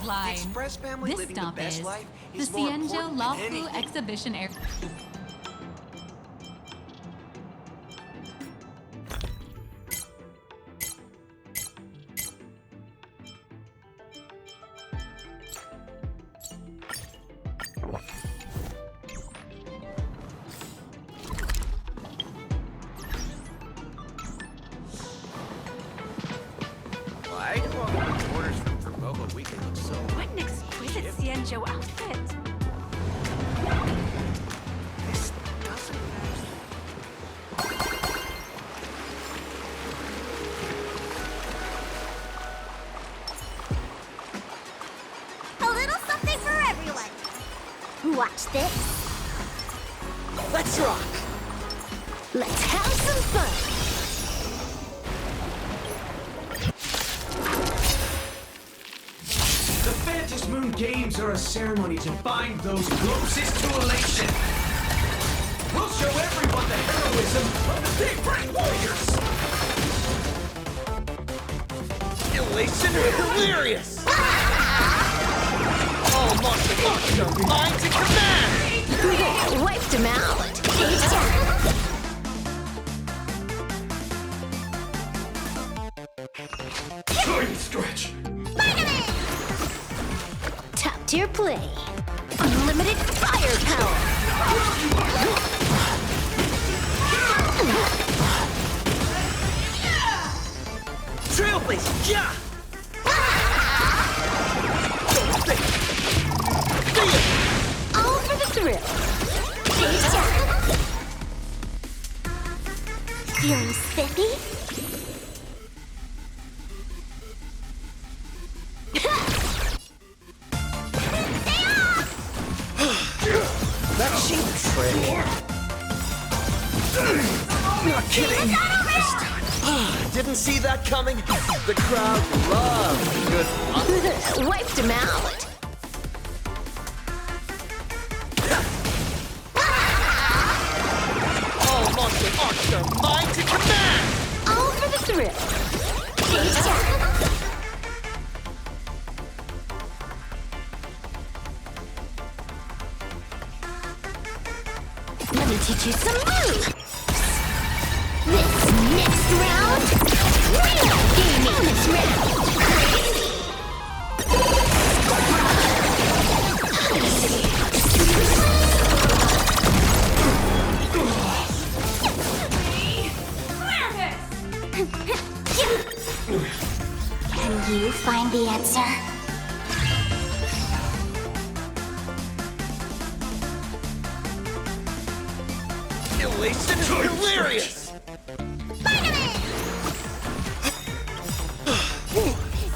line. Express family This living the stop best is life the is more Cienjo important than Lafu anything. Exhibition Area. Why do all the reporters from Provoco Weekly look so... What an exquisite Cienjo outfit. This doesn't match. A little something for everyone. Watch this. Let's rock! Let's have some fun. The Fantasy Moon Games are a ceremony to bind those closest to elation. We'll show everyone the heroism of the Big Brain Warriors! Elation hilarious! All monster mind to command! Wiped him out. Time stretch! Top tier play. Unlimited firepower. Trailblazer, yeah! All for the thrill. Feeling spiffy? That cheap trick. Not kidding. This time. Didn't see that coming. The crowd loved good fun. Wiped him out. All monster arcs are mine to command. All for the thrill. Let me teach you some moves. This next round, real gaming. This round. Can you find the answer? Elation is hilarious.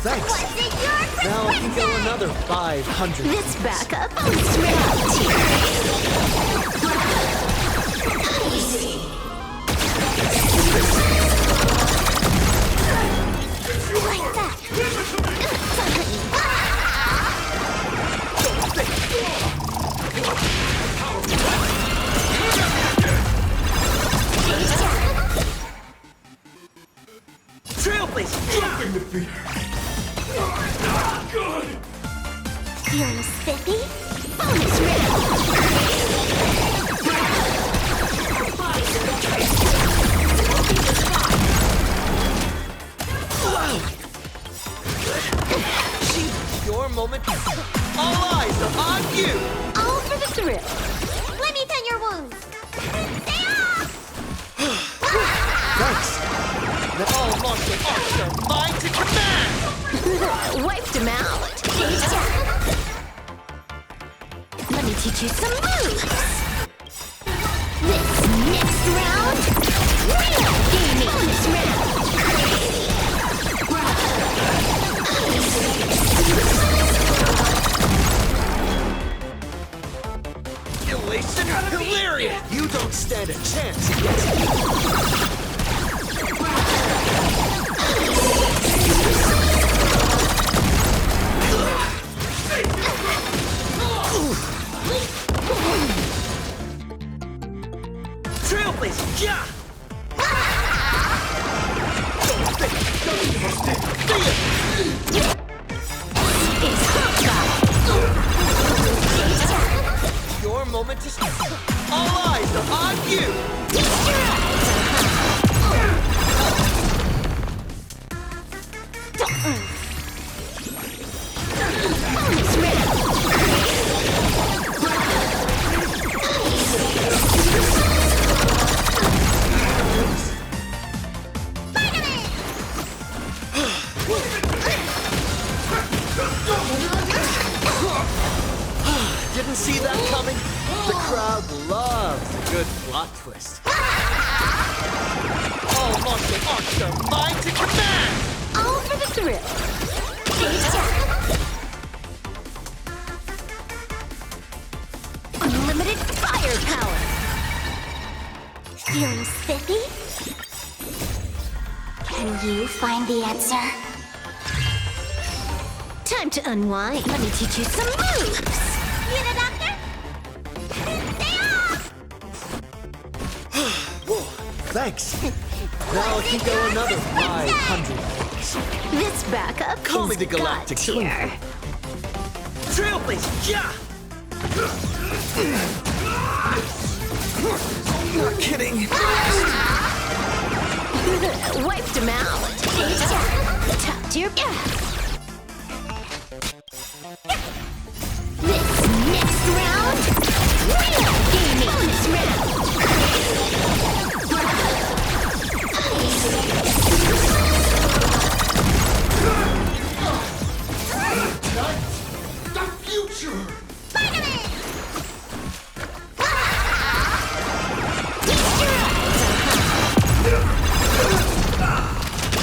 Thanks. Was it your Now I can go another 500. This backup is reality. Like that. Trailblazer, yeah! Bring the fear. Good! Feeling spiffy? Bonus round. Your moment. All eyes are on you. All for the thrill. Let me pen your wounds. Stay off! Thanks. Now all monster arcs are mine to command. Wiped him out. Let me teach you some moves. This next round, real gaming. Bonus round. Elation hilarious. You don't stand a chance against me. Trailblazer, yeah! It's hot. momentous. All eyes are on you. Didn't see that coming. The crowd loves a good plot twist. All monster archer, mind to command! All for the thrill. Unlimited firepower. Feeling spiffy? Can you find the answer? Time to unwind. Let me teach you some moves. Need a doctor? Stay off! Whoa, thanks. Now I can go another 500 days. This backup Call me is the Galactic God tier. Trailblazer, yeah! Not kidding. Wiped him out. Top tier. This next round, real gaming. Bonus round. The future! Spider-Man!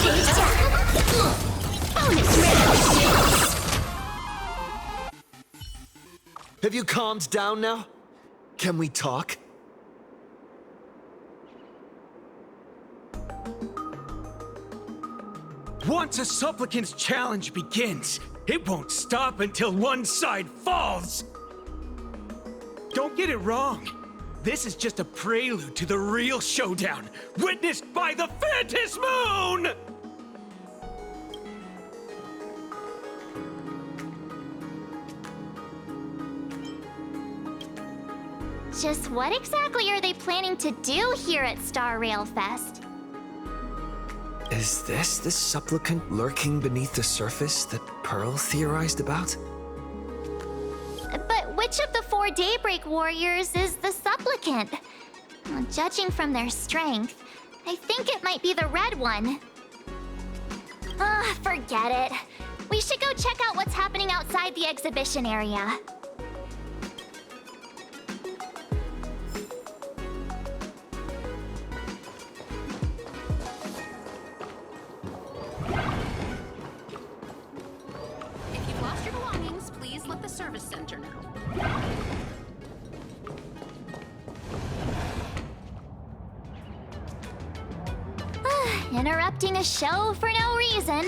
Bonus round. Have you calmed down now? Can we talk? Once a supplicant's challenge begins, it won't stop until one side falls! Don't get it wrong. This is just a prelude to the real showdown, witnessed by the Phantasm Moon! Just what exactly are they planning to do here at Star Rail Fest? Is this the supplicant lurking beneath the surface that Pearl theorized about? But which of the 4 Daybreak Warriors is the supplicant? Well, judging from their strength, I think it might be the red one. Forget it. We should go check out what's happening outside the exhibition area. If you've lost your belongings, please let the service center know. Interrupting a show for no reason.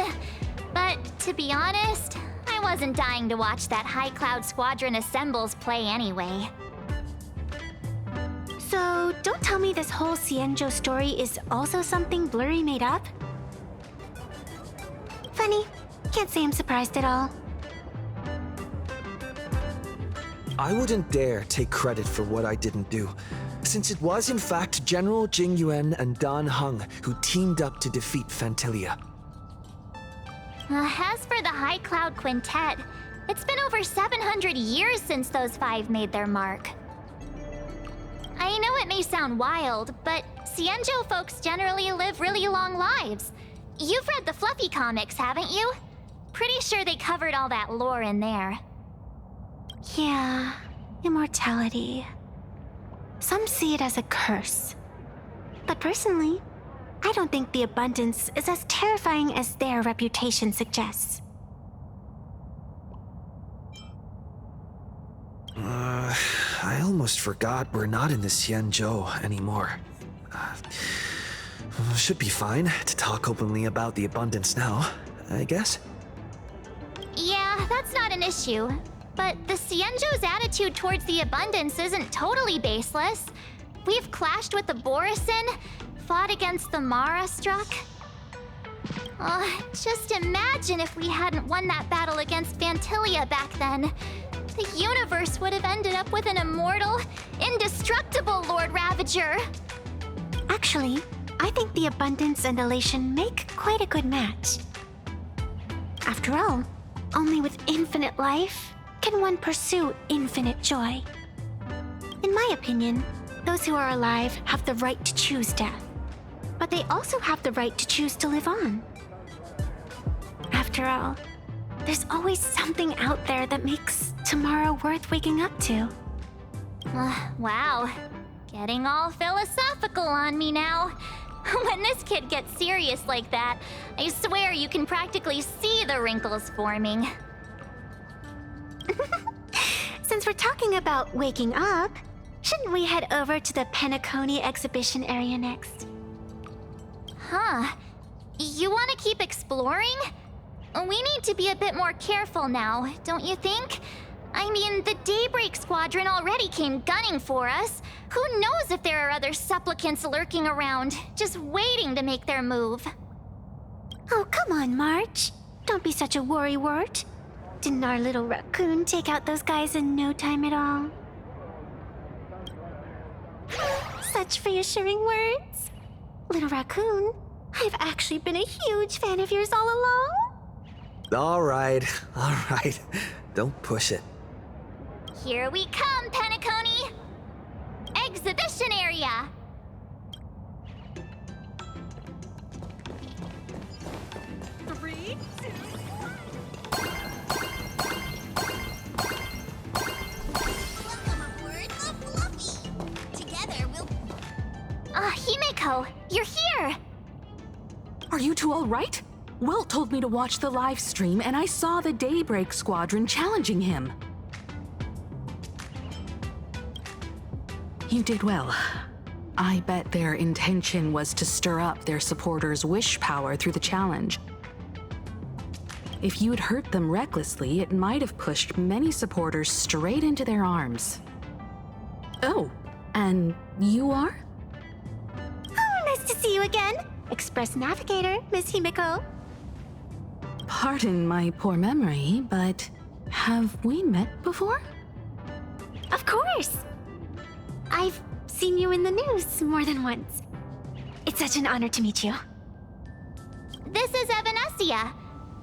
But to be honest, I wasn't dying to watch that High Cloud Squadron Assembles play anyway. So, don't tell me this whole Cienjo story is also something Blurry made up? Funny. Can't say I'm surprised at all. I wouldn't dare take credit for what I didn't do, since it was in fact General Jing Yuan and Dan Heng who teamed up to defeat Phantilia. As for the High Cloud Quintet, it's been over 700 years since those 5 made their mark. I know it may sound wild, but Cienjo folks generally live really long lives. You've read the Fluffy comics, haven't you? Pretty sure they covered all that lore in there. Yeah, immortality. Some see it as a curse. But personally, I don't think the abundance is as terrifying as their reputation suggests. I almost forgot we're not in the Xianzhou anymore. Should be fine to talk openly about the abundance now, I guess. Yeah, that's not an issue. But the Xianzhou's attitude towards the abundance isn't totally baseless. We've clashed with the Borisin, fought against the Mara Struck. Just imagine if we hadn't won that battle against Phantilia back then. the universe would have ended up with an immortal, indestructible Lord Ravager. Actually, I think the abundance and elation make quite a good match. After all, only with infinite life can one pursue infinite joy. In my opinion, those who are alive have the right to choose death, but they also have the right to choose to live on. After all, there's always something out there that makes tomorrow worth waking up to. Wow, getting all philosophical on me now. When this kid gets serious like that, I swear you can practically see the wrinkles forming. Since we're talking about waking up, shouldn't we head over to the Penacony exhibition area next? Huh. You want to keep exploring? We need to be a bit more careful now, don't you think? I mean, the Daybreak Squadron already came gunning for us. Who knows if there are other supplicants lurking around, just waiting to make their move. Oh, come on, March. Don't be such a worrywart. Didn't our little raccoon take out those guys in no time at all? Such reassuring words. Little raccoon, I've actually been a huge fan of yours all along. All right. Don't push it. Here we come, Penacony! Exhibition area! Himeko, you're here! Are you two all right? Will told me to watch the live stream, and I saw the Daybreak Squadron challenging him. You did well. I bet their intention was to stir up their supporters' wish power through the challenge. If you'd hurt them recklessly, it might have pushed many supporters straight into their arms. Oh, and you are? Oh, nice to see you again. Express Navigator, Miss Himeko. Pardon my poor memory, but have we met before? Of course. I've seen you in the news more than once. It's such an honor to meet you. This is Evanescia.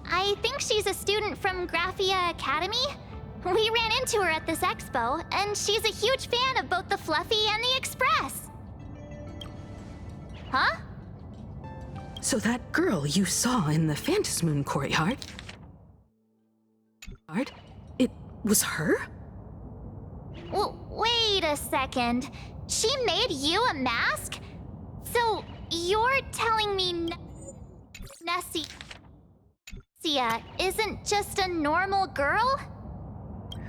I think she's a student from Graphia Academy. We ran into her at this expo, and she's a huge fan of both the Fluffy and the Express. Huh? So that girl you saw in the Phantasmoon courtyard? It was her? Wait a second. She made you a mask? So you're telling me Nessia isn't just a normal girl?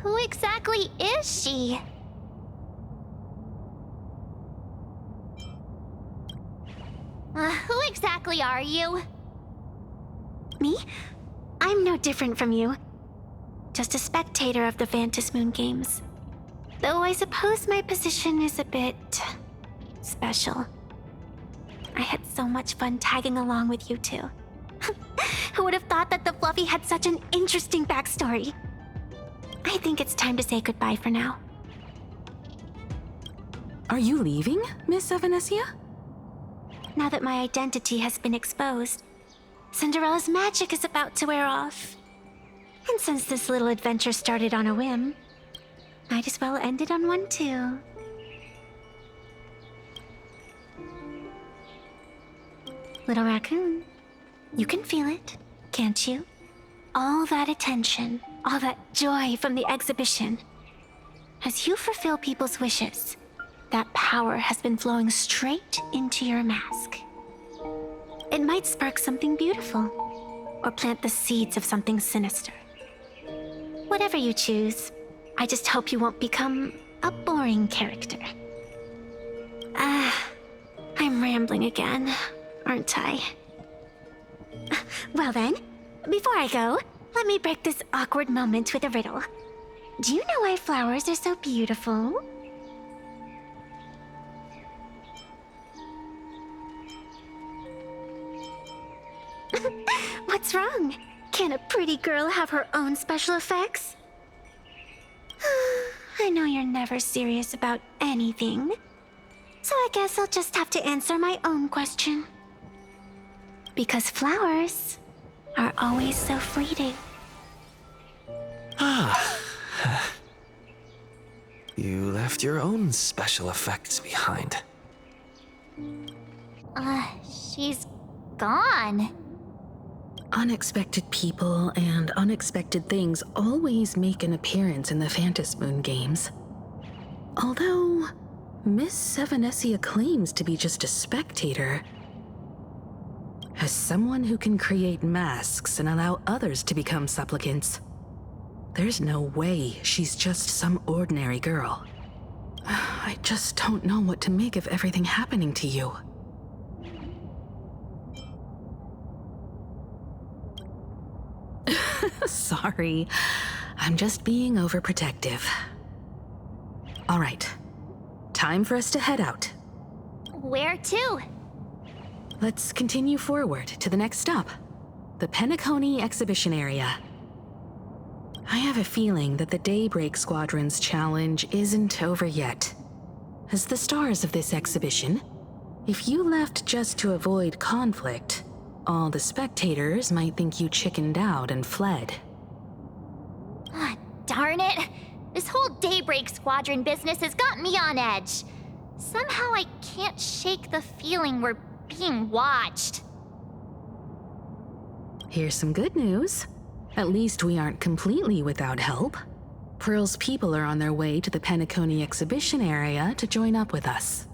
Who exactly is she? Who exactly are you? Me? I'm no different from you. Just a spectator of the Phantasmoon games. Though I suppose my position is a bit special. I had so much fun tagging along with you two. Who would have thought that the Fluffy had such an interesting backstory? I think it's time to say goodbye for now. Are you leaving, Miss Evanescia? Now that my identity has been exposed, Cinderella's magic is about to wear off. And since this little adventure started on a whim, might as well end it on one too. Little raccoon, you can feel it, can't you? All that attention, all that joy from the exhibition. As you fulfill people's wishes, that power has been flowing straight into your mask. It might spark something beautiful, or plant the seeds of something sinister. Whatever you choose, I just hope you won't become a boring character. I'm rambling again, aren't I? Well then, before I go, let me break this awkward moment with a riddle. Do you know why flowers are so beautiful? What's wrong? Can a pretty girl have her own special effects? you're never serious about anything. So I guess I'll just have to answer my own question. Because flowers are always so fleeting. You left your own special effects behind. She's gone. Unexpected people and unexpected things always make an appearance in the Phantasmoon games. Although, Miss Sevenessia claims to be just a spectator. As someone who can create masks and allow others to become supplicants, there's no way she's just some ordinary girl. I just don't know what to make of everything happening to you. Sorry, I'm just being overprotective. All right, time for us to head out. Where to? Let's continue forward to the next stop, the Penacony exhibition area. I have a feeling that the Daybreak Squadron's challenge isn't over yet. As the stars of this exhibition, if you left just to avoid conflict, all the spectators might think you chickened out and fled. Darn it! This whole Daybreak Squadron business has got me on edge. Somehow I can't shake the feeling we're being watched. Here's some good news. At least we aren't completely without help. Pearl's people are on their way to the Penacony exhibition area to join up with us.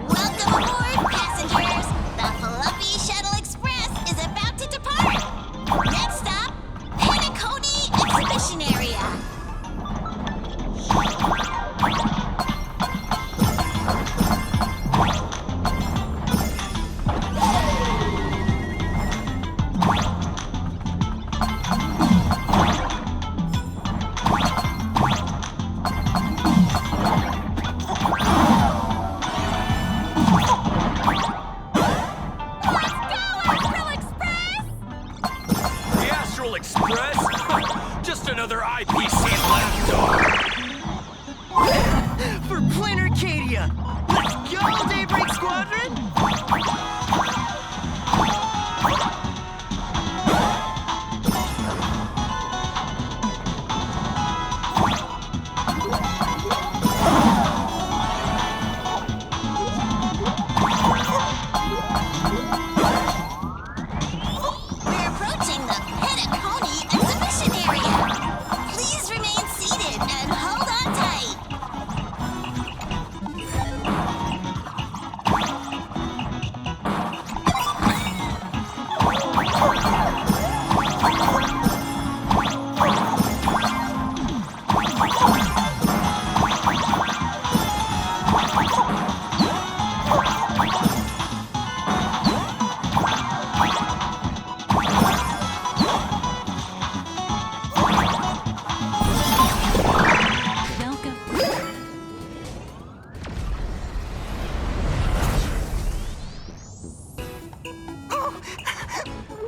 Welcome aboard, passengers! The Fluffy Shuttle Express is about to depart! Next stop, Penacony Exhibition Area! The Astral Express? Just another IPC lapdog. For Plain Arcadia! Let's go, Daybreak Squadron! We're approaching the Penacony Exhibition Area! Please remain seated and hold on tight!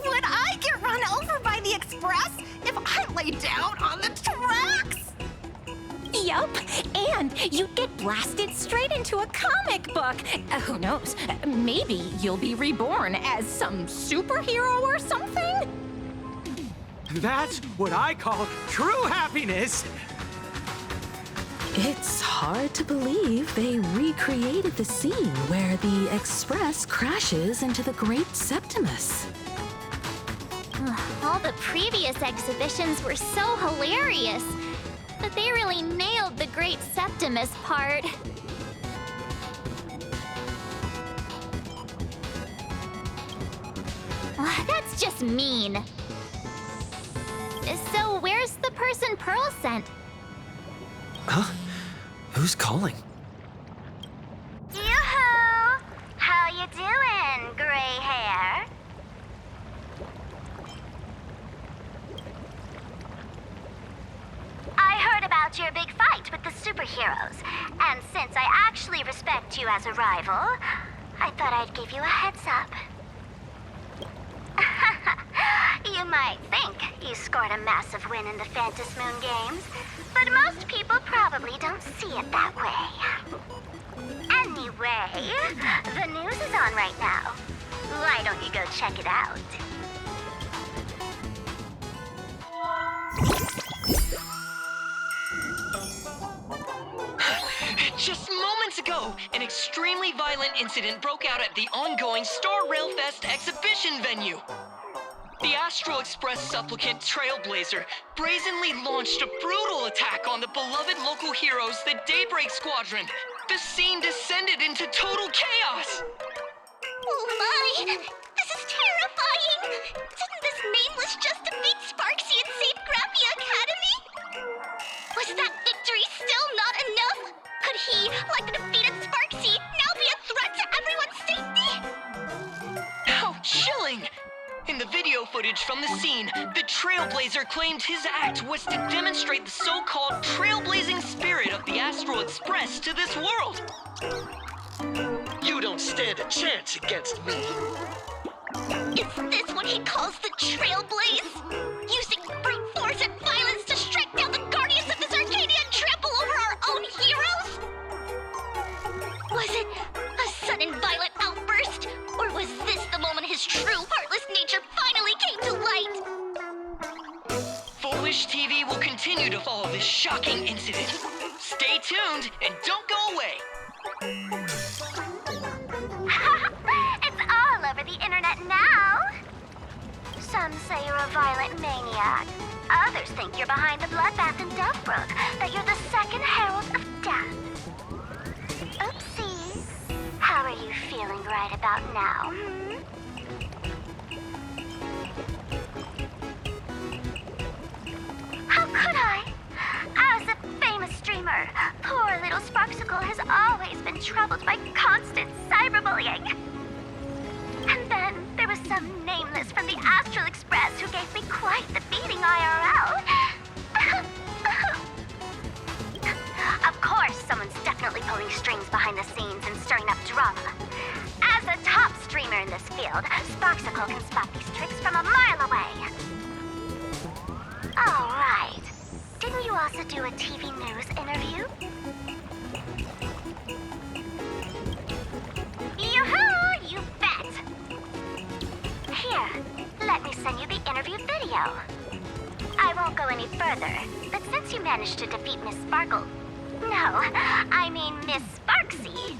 Would I get run over by the express if I lay down on the tracks? Yup, and you'd get blasted straight into a comic book. Who knows? Maybe you'll be reborn as some superhero or something? That's what I call true happiness. It's hard to believe they recreated the scene where the Express crashes into the Great Septimus. All the previous exhibitions were so hilarious, but they really nailed the Great Septimus part. That's just mean. So where's the person Pearl sent? Huh? Who's calling? Yoo-hoo! How you doing, gray hair? I heard about your big fight. fight with the superheroes. And since I actually respect you as a rival, I thought I'd give you a heads up. You might think you scored a massive win in the Phantom Moon Games, but most people probably don't see it that way. Anyway, the news is on right now. Why don't you go check it out? Just moments ago, an extremely violent incident broke out at the ongoing Star Rail Fest exhibition venue. The Astral Express supplicant Trailblazer brazenly launched a brutal attack on the beloved local heroes, the Daybreak Squadron. The scene descended into total chaos. Oh my! This is terrifying! Didn't this nameless just defeat Sparksy and save Grappy Academy? Was that victory still not enough? Could he, like the defeated Sparksy, now be a threat to everyone's safety? How chilling! In the video footage from the scene, the Trailblazer claimed his act was to demonstrate the so-called trailblazing spirit of the Astral Express to this world. You don't stand a chance against me. Is this what he calls the Trailblaze? Using brute force and violence to strike down the guardians of this Arcadia and trample over our own heroes? Was it a sudden violent outburst? Or was this the moment his true heartless nature finally came to light? Foolish TV will continue to follow this shocking incident. Stay tuned and don't go away. It's all over the internet now. Some say you're a violent maniac. Others think you're behind the bloodbath in Duffbrook, that you're the second herald of death. Oopsies. How are you feeling right about now, How could I? As a famous streamer, poor little Sparksicle has always been troubled by constant cyberbullying. And then there was some nameless from the Astral Express who gave me quite the beating IRL. Of course, someone's definitely pulling strings behind the scenes and stirring up drama. As a top streamer in this field, Sparksicle can spot these tricks from a mile away. All right. Didn't you also do a TV news interview? Yoo-hoo! You bet! Here, let me send you the interview video. I won't go any further, but since you managed to defeat Miss Sparkle... No, I mean Miss Sparksy,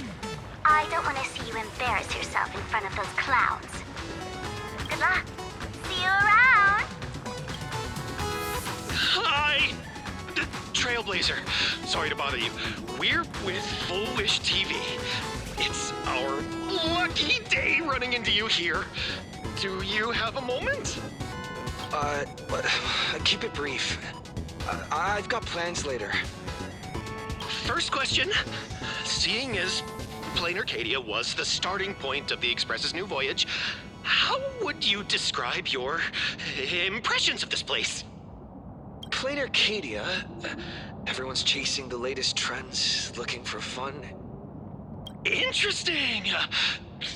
I don't want to see you embarrass yourself in front of those clowns. Good luck. See you around! Hi! Trailblazer, sorry to bother you. We're with Foolish TV. It's our lucky day running into you here. Do you have a moment? Keep it brief. I've got plans later. First question. Seeing as Plain Arcadia was the starting point of the Express's new voyage, how would you describe your impressions of this place? Plain Arcadia. Everyone's chasing the latest trends, looking for fun. Interesting!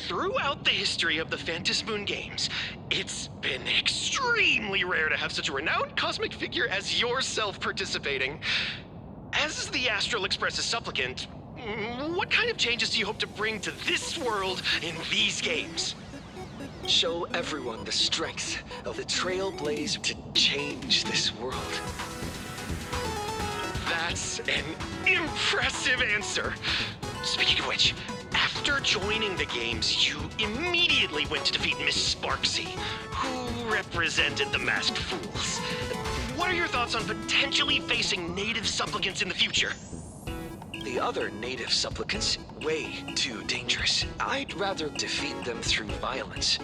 Throughout the history of the Phantom Moon Games, it's been extremely rare to have such a renowned cosmic figure as yourself participating. As the Astral Express's supplicant, what kind of changes do you hope to bring to this world in these games? Show everyone the strength of the Trailblazer to change this world. That's an impressive answer. Speaking of which, after joining the games, you immediately went to defeat Miss Sparksy, who represented the Masked Fools. What are your thoughts on potentially facing native supplicants in the future? The other native supplicants, way too dangerous. I'd rather defeat them through violence.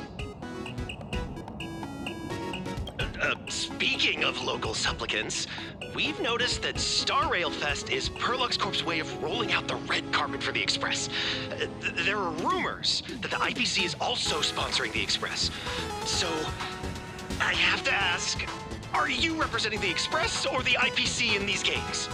Speaking of local supplicants, we've noticed that Star Rail Fest is Perlux Corp's way of rolling out the red carpet for the Express. There are rumors that the IPC is also sponsoring the Express. So, I have to ask, are you representing the Express or the IPC in these games?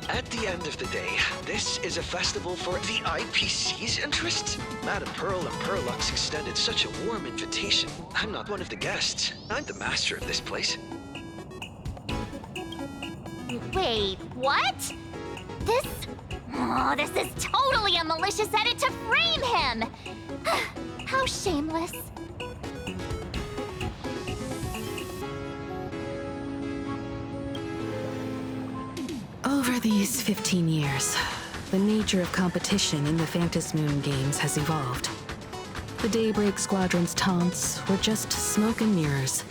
At the end of the day, this is a festival for the IPC's interests. Madame Pearl and Perlux extended such a warm invitation. I'm not one of the guests. I'm the master of this place. Wait, what? This is totally a malicious edit to frame him! How shameless. Over these 15 years, the nature of competition in the Phantasmoon games has evolved. The Daybreak Squadron's taunts were just smoke and mirrors.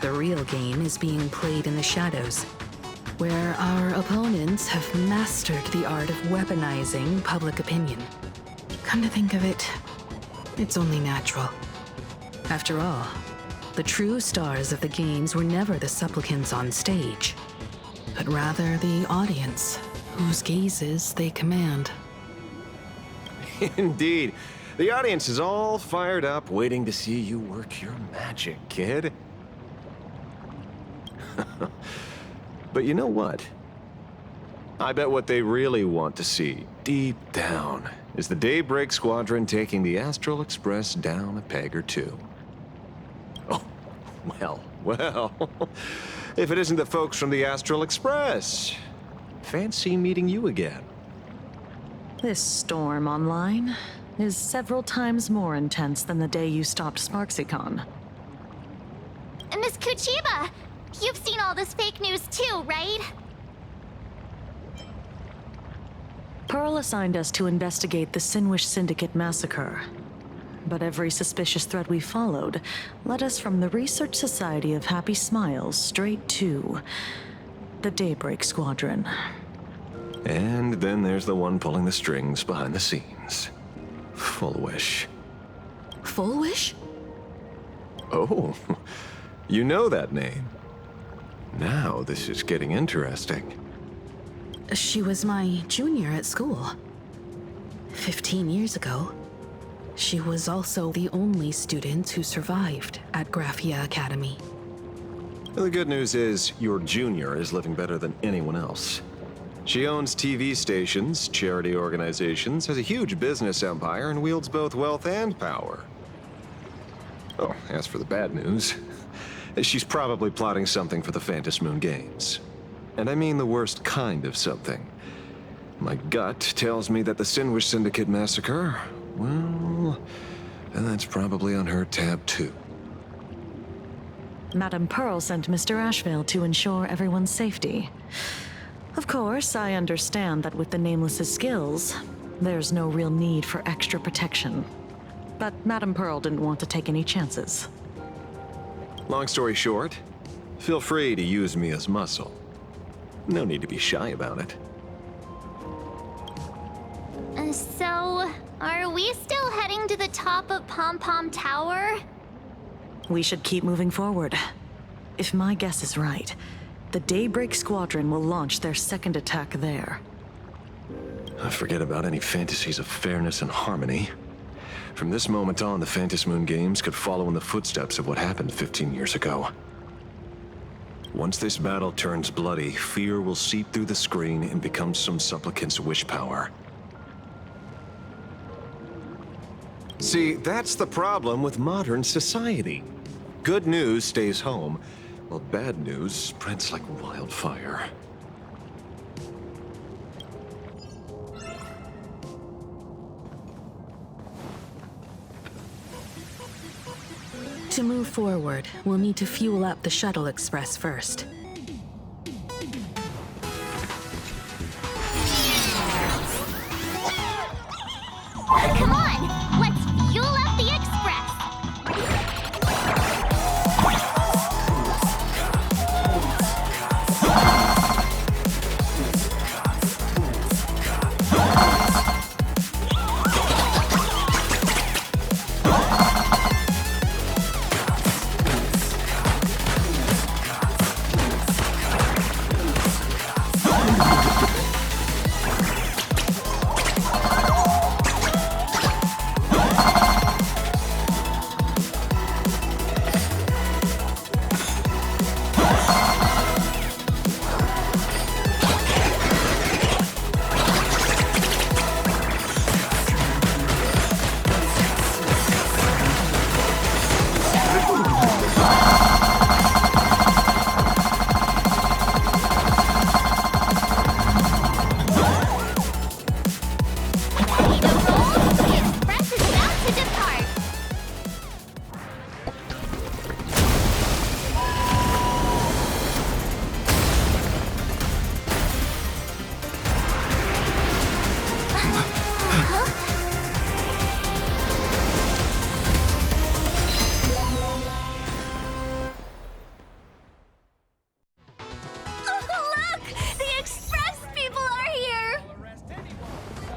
The real game is being played in the shadows, where our opponents have mastered the art of weaponizing public opinion. Come to think of it, it's only natural. After all, the true stars of the games were never the supplicants on stage, but rather the audience, whose gazes they command. Indeed. The audience is all fired up, waiting to see you work your magic, kid. But you know what? I bet what they really want to see, deep down, is the Daybreak Squadron taking the Astral Express down a peg or two. Oh, well. If it isn't the folks from the Astral Express. Fancy meeting you again. This storm online is several times more intense than the day you stopped Sparksycon. Miss Kuchiba, you've seen all this fake news too, right? Pearl assigned us to investigate the Sinwish Syndicate massacre. But every suspicious thread we followed led us from the Research Society of Happy Smiles straight to the Daybreak Squadron. And then there's the one pulling the strings behind the scenes. Full Wish. Full Wish? Oh, you know that name. Now this is getting interesting. She was my junior at school. 15 years ago. She was also the only student who survived at Graphia Academy. The good news is, your junior is living better than anyone else. She owns TV stations, charity organizations, has a huge business empire, and wields both wealth and power. Oh, as for the bad news, she's probably plotting something for the Phantasmoon Games. And I mean the worst kind of something. My gut tells me that the Sinwish Syndicate massacre, well, that's probably on her tab too. Madame Pearl sent Mr. Ashvale to ensure everyone's safety. Of course, I understand that with the Nameless's skills, there's no real need for extra protection. But Madame Pearl didn't want to take any chances. Long story short, feel free to use me as muscle. No need to be shy about it. So, are we still heading to the top of POM-POM Tower? We should keep moving forward. If my guess is right, the Daybreak Squadron will launch their second attack there. Forget about any fantasies of fairness and harmony. From this moment on, the Phantasmoon Games could follow in the footsteps of what happened 15 years ago. Once this battle turns bloody, fear will seep through the screen and become some supplicant's wish power. See, that's the problem with modern society. Good news stays home, while bad news spreads like wildfire. To move forward, we'll need to fuel up the Shuttle Express first. Come on, let's fuel up the Express!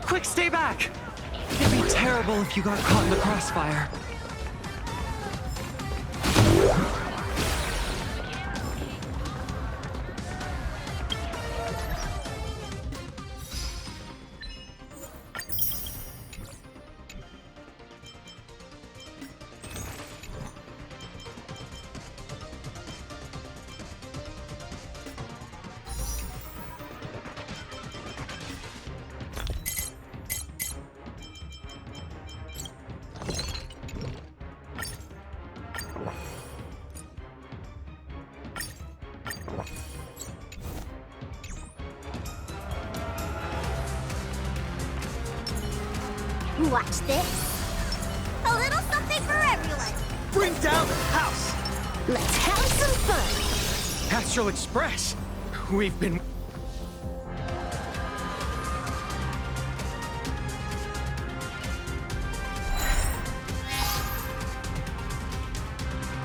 Quick, stay back! It'd be terrible if you got caught in the crossfire. Watch this. A little something for everyone. Bring down the house! Let's have some fun. Astral Express! We've been...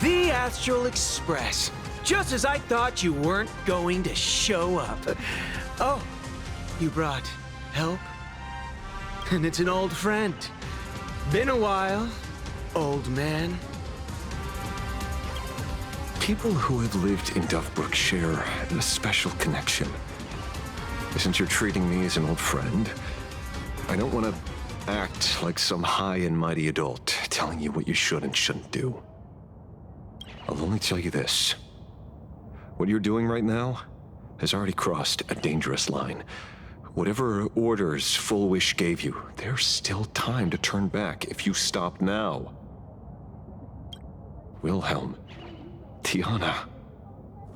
The Astral Express. Just as I thought you weren't going to show up. Oh, you brought help? And it's an old friend. Been a while, old man. People who have lived in Duffbrook share a special connection. Since you're treating me as an old friend, I don't want to act like some high and mighty adult telling you what you should and shouldn't do. I'll only tell you this. What you're doing right now has already crossed a dangerous line. Whatever orders Full Wish gave you, there's still time to turn back if you stop now. Wilhelm, Tiana,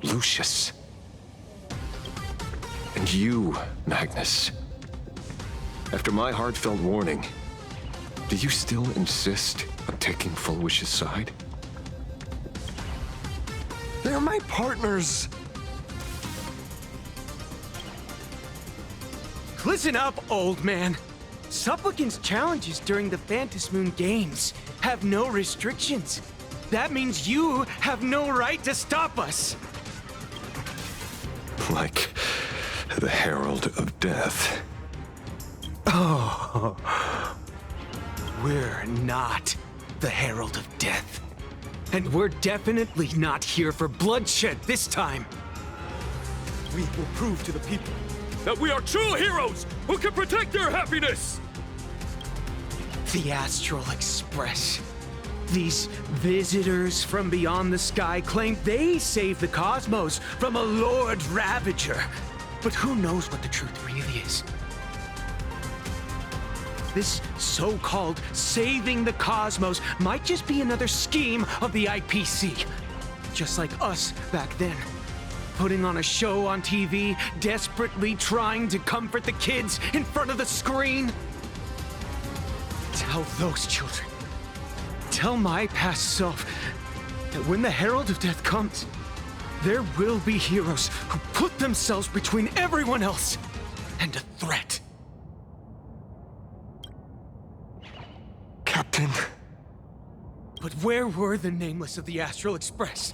Lucius, and you, Magnus. After my heartfelt warning, do you still insist on taking Full Wish's side? They're my partners. Listen up, old man. Supplicant's challenges during the Phantasmoon Games have no restrictions. That means you have no right to stop us. Like the Herald of Death. Oh, we're not the Herald of Death. And we're definitely not here for bloodshed this time. We will prove to the people that we are true heroes who can protect their happiness! The Astral Express. These visitors from beyond the sky claim they saved the cosmos from a Lord Ravager. But who knows what the truth really is? This so-called saving the cosmos might just be another scheme of the IPC. Just like us back then. Putting on a show on TV, desperately trying to comfort the kids in front of the screen. Tell those children. Tell my past self that when the Herald of Death comes, there will be heroes who put themselves between everyone else and a threat. Captain. But where were the nameless of the Astral Express?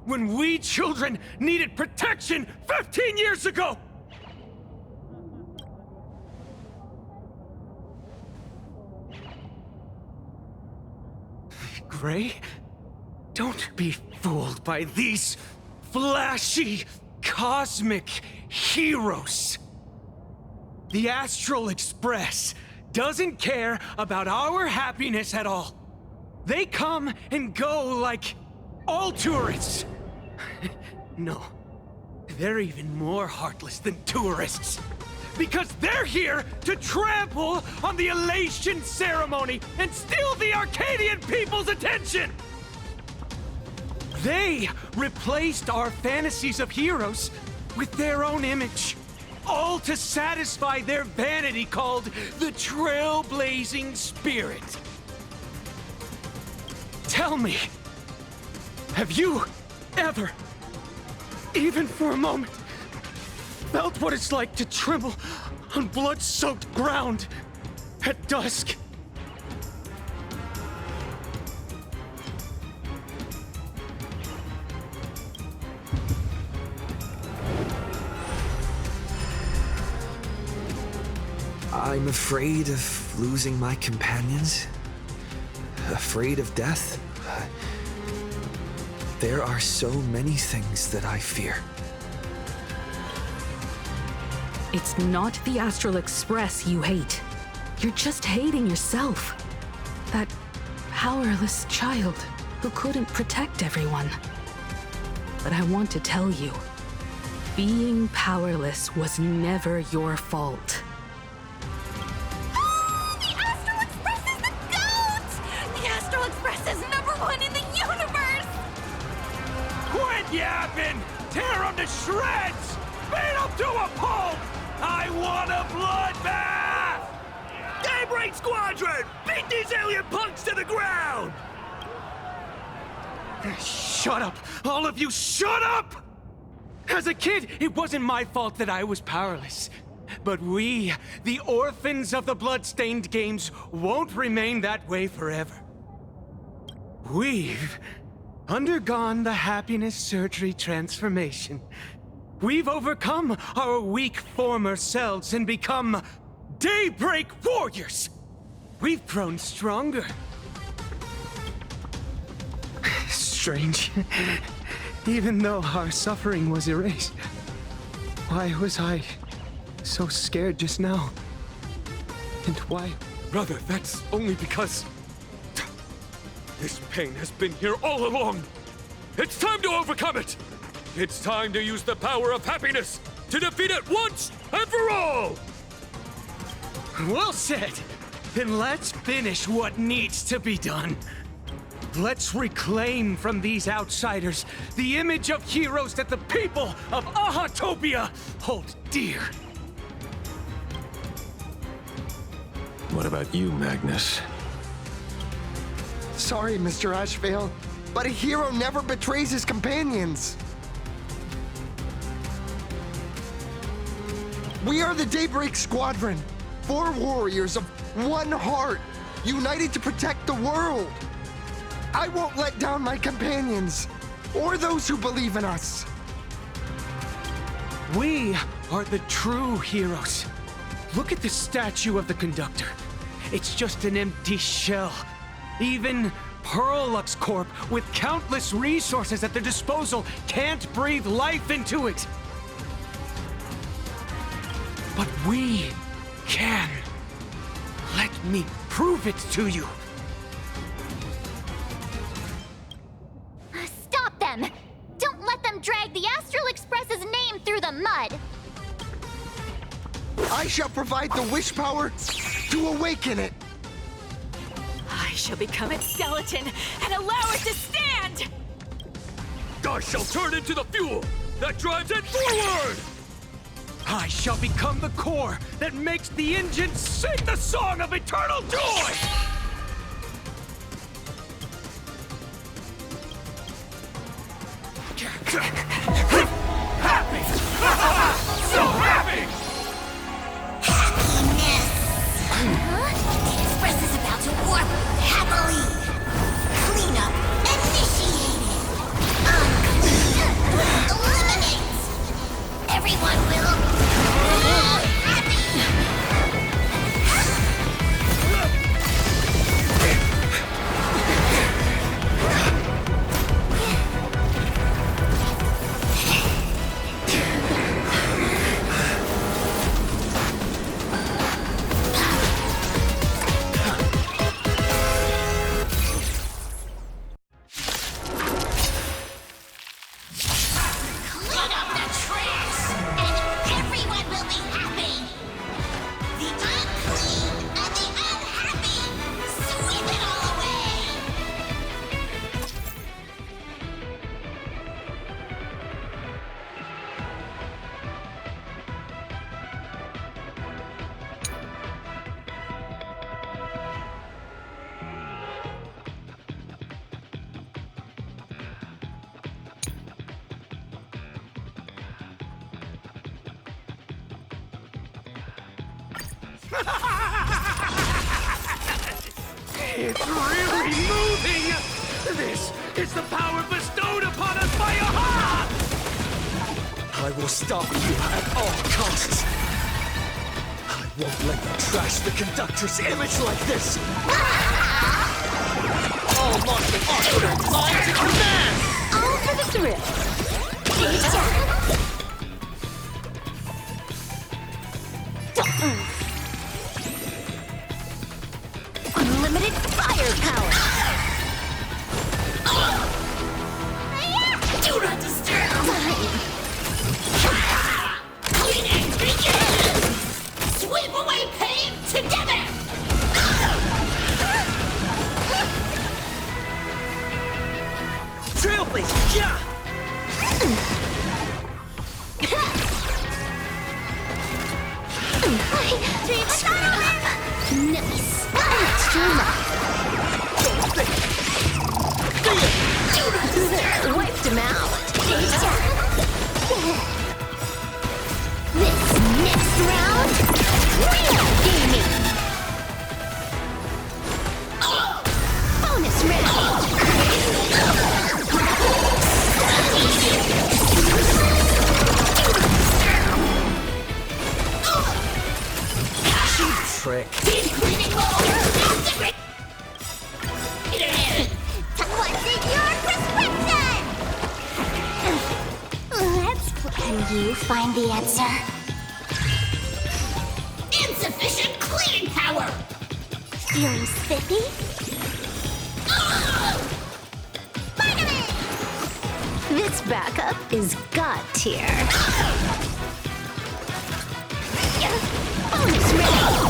When we children needed protection 15 years ago! Gray, don't be fooled by these flashy, cosmic heroes. The Astral Express doesn't care about our happiness at all. They come and go like all tourists. No, they're even more heartless than tourists. Because they're here to trample on the elation ceremony and steal the Arcadian people's attention! They replaced our fantasies of heroes with their own image. All to satisfy their vanity called the trailblazing spirit. Tell me, have you ever, even for a moment, felt what it's like to tremble on blood-soaked ground at dusk? I'm afraid of losing my companions. Afraid of death. There are so many things that I fear. It's not the Astral Express you hate. You're just hating yourself. That powerless child who couldn't protect everyone. But I want to tell you, being powerless was never your fault. The Astral Express is the GOAT! The Astral Express is #1 in the universe! Quit yapping! Tear them to shreds! Beat them to a pulp! I want a bloodbath! Daybreak Squadron! Beat these alien punks to the ground! Shut up! All of you, shut up! As a kid, it wasn't my fault that I was powerless. But we, the orphans of the Bloodstained Games, won't remain that way forever. We've undergone the happiness surgery transformation. We've overcome our weak former selves and become Daybreak Warriors. We've grown stronger. Strange. Even though our suffering was erased, why was I so scared just now? And why? Brother, that's only because this pain has been here all along. It's time to overcome it. It's time to use the power of happiness to defeat it once and for all. Well said. Then let's finish what needs to be done. Let's reclaim from these outsiders the image of heroes that the people of Ahatopia hold dear. What about you, Magnus? Sorry, Mr. Ashvale, but a hero never betrays his companions. We are the Daybreak Squadron, 4 warriors of one heart, united to protect the world. I won't let down my companions, or those who believe in us. We are the true heroes. Look at the statue of the conductor. It's just an empty shell. Even Pearlux Corp, with countless resources at their disposal, can't breathe life into it. But we can. Let me prove it to you. Stop them! Don't let them drag the Astral Express's name through the mud! I shall provide the wish power to awaken it. I shall become its skeleton and allow it to stand! I shall turn into the fuel that drives it forward! I shall become the core that makes the engine sing the song of eternal joy! Happy! So happy! The Express is about to warp happily. Cleanup initiated. Unclean. Eliminate. Everyone will be happy. Clean up the trash, and everyone will be happy. The unclean and the unhappy, sweep it all away. It's really moving! This is the power bestowed upon us by Aha! I will stop you at all costs. I won't let you trash the conductor's image like this! All martial arts line to command! All for the thrill. Unlimited firepower. Do not disturb. Cleaning begins. Sweep away pain together. Trailblazer, yeah! Nice. Extra love. Wiped him out. This next round, real gaming. Bonus round. Trick. Deep cleaning mode. What's in your prescription? Let's can you find the answer? Insufficient cleaning power. Feeling spiffy? Vitamin! This backup is God tier. Bonus round.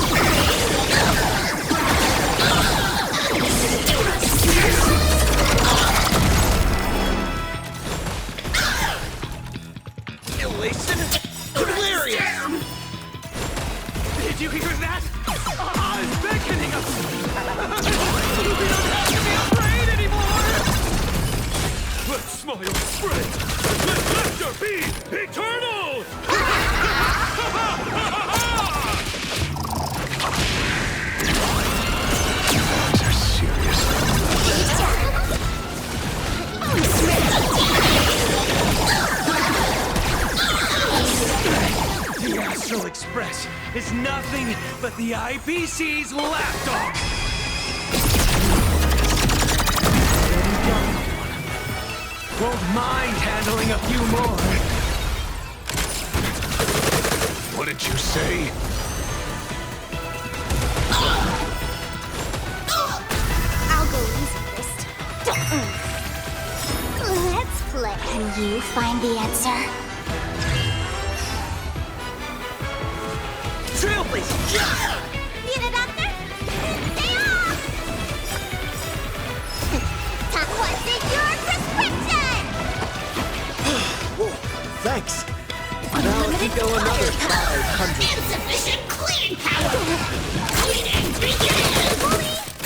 Elation? Delirious! Did you hear that? It's beckoning us! We don't have to be afraid anymore! Let smile spread! Let laughter be eternal! The Astral Express is nothing but the IPC's lapdog! Won't mind handling a few more. What did you say? I'll go easy first. Let's play. Can you find the answer? Trailblazer, yeah! Need a doctor? Stay off! What's in your prescription? Whoa, thanks. Now if you go another 500. Insufficient cleaning power! Cleaning begins!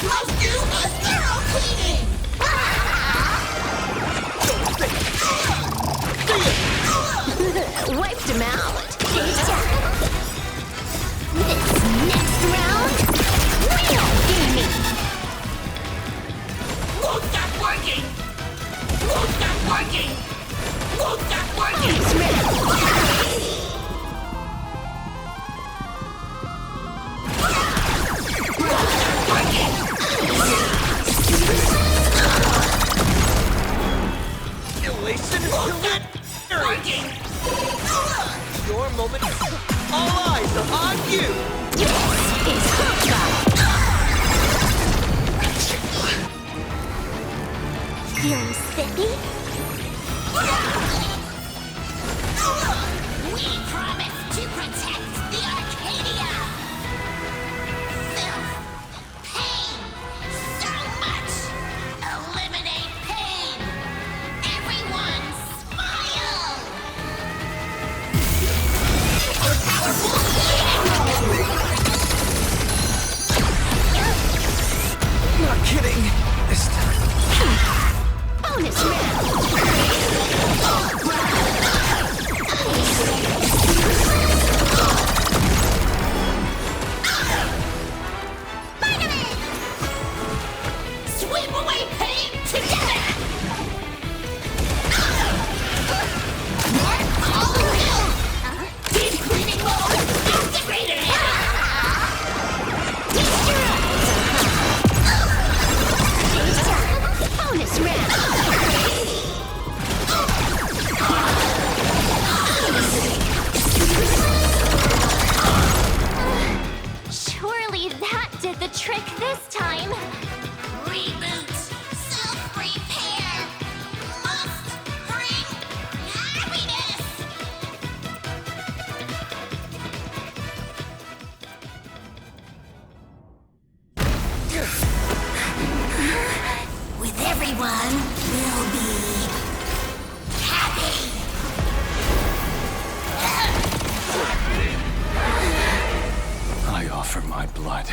Must do a thorough cleaning! Wiped him out. This next round, real gaming. Won't stop working! Won't stop working! Won't stop working! Elation is working! Your moment. All eyes are on you! This is Honkai! Feeling spiffy? We promise to protect the Arcadia! Filth! Pain! So much! Eliminate pain! Everyone smile! Powerful cleaning! trick this time. Reboot. Self-repair. Must bring happiness. With everyone, we'll be happy. I offer my blood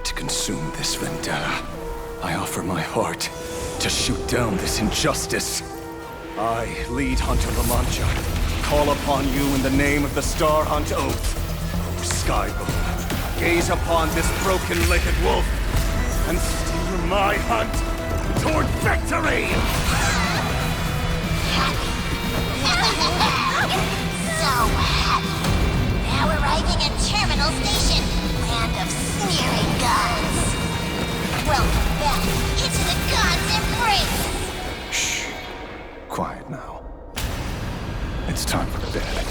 to consume this vendetta. I offer my heart to shoot down this injustice. I, lead Hunter La Mancha, call upon you in the name of the Star Hunt Oath. O Skybow, gaze upon this broken-legged wolf and steer my hunt toward victory! So happy. Now arriving at Terminal Station, land of sneering gods. Welcome back into the gods' embrace. Shh. Quiet now. It's time for bed.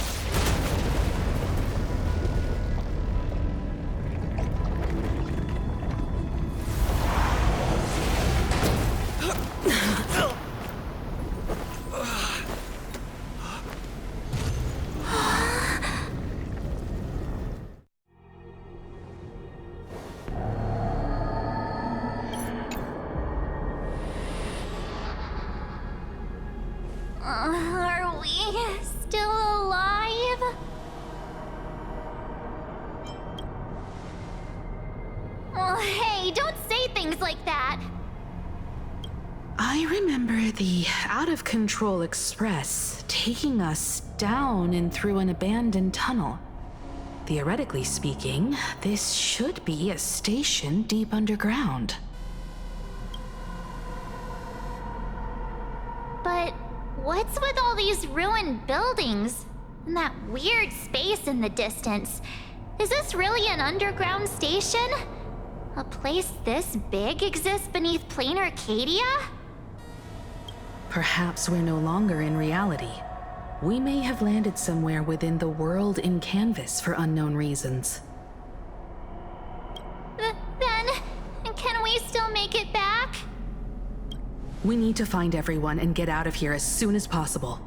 Are we still alive? Oh, hey, don't say things like that. I remember the out-of-control express taking us down and through an abandoned tunnel. Theoretically speaking, this should be a station deep underground. But what's with all these ruined buildings? And that weird space in the distance? Is this really an underground station? A place this big exists beneath plain Arcadia? Perhaps we're no longer in reality. We may have landed somewhere within the world in canvas for unknown reasons. Then, can we still make it back? We need to find everyone and get out of here as soon as possible.